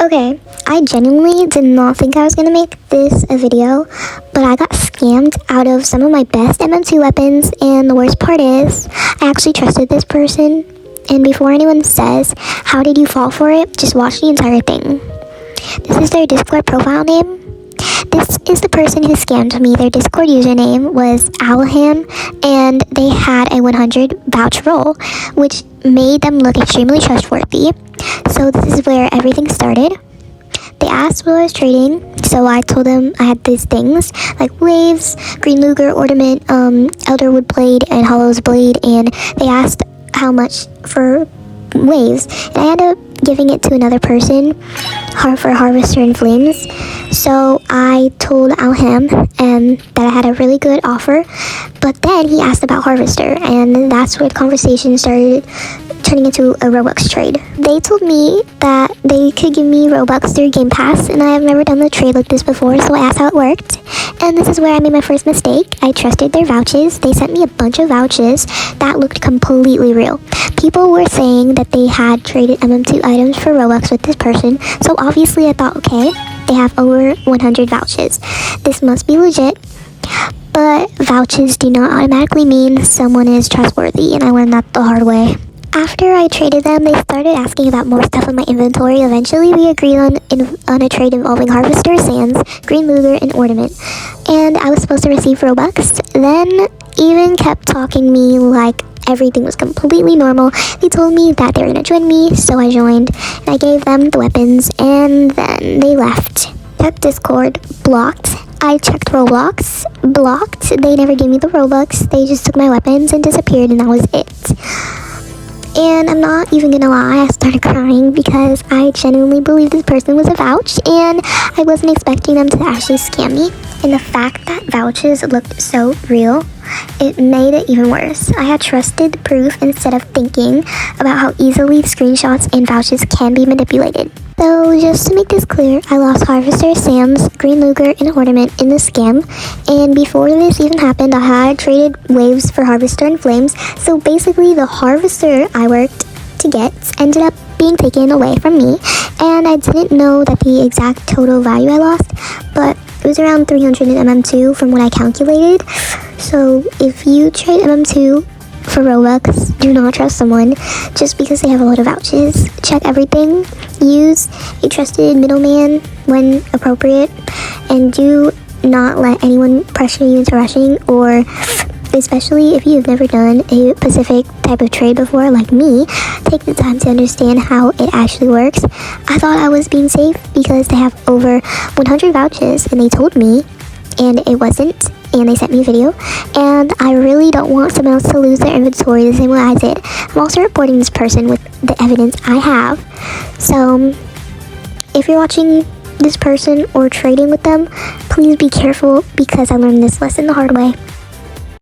Okay, I genuinely did not think I was going to make this a video, but I got scammed out of some of my best MM2 weapons, and the worst part is, I actually trusted this person, and before anyone says, how did you fall for it, just watch the entire thing. This is their Discord profile name. This is the person who scammed me. Their Discord username was Owlham, and they had a 100 vouch roll, which made them look extremely trustworthy. So this is where everything started. They asked what I was trading, so I told them I had these things like waves, green luger, ornament, elderwood blade, and hollow's blade, and they asked how much for waves, and I ended up giving it to another person for harvester and flames. So I told Alham that I had a really good offer, but then he asked about harvester, and that's where the conversation started turning into a robux trade. They told me that they could give me robux through Game Pass, and I have never done a trade like this before, so I asked how it worked. And this is where I made my first mistake. I trusted their vouchers. They sent me a bunch of vouchers that looked completely real. People were saying that they had traded MM2 items for robux with this person, so obviously I thought, okay, they have over 100 vouchers. This must be legit. But vouchers do not automatically mean someone is trustworthy, and I learned that the hard way. After I traded them, they started asking about more stuff in my inventory. Eventually, we agreed on a trade involving harvester, sands, green luger, and ornament. And I was supposed to receive robux. Then, even kept talking me like everything was completely normal. They told me that they were going to join me, so I joined. And I gave them the weapons, and then they left. Checked Discord, blocked. I checked Roblox, blocked. They never gave me the robux. They just took my weapons and disappeared, and that was it. And I'm not even gonna lie, I started crying because I genuinely believed this person was a vouch, and I wasn't expecting them to actually scam me. And the fact that vouchers looked so real, it made it even worse. I had trusted the proof instead of thinking about how easily screenshots and vouchers can be manipulated. So just to make this clear, I lost harvester, sands, green luger, and ornament in the scam. And before this even happened, I had traded waves for harvester and flames. So basically the harvester I worked to get ended up being taken away from me. And I didn't know that the exact total value I lost, but it was around 300 in MM2 from what I calculated. So if you trade MM2 for Robux, do not trust someone just because they have a lot of vouchers. Check everything. Use a trusted middleman when appropriate, and do not let anyone pressure you into rushing, or especially if you've never done a specific type of trade before like me, take the time to understand how it actually works. I thought I was being safe because they have over 100 vouchers, and they told me, and it wasn't, and they sent me a video, and I really don't want someone else to lose their inventory the same way I did. I'm also reporting this person with the evidence I have. So if you're watching this person or trading with them, please be careful because I learned this lesson the hard way.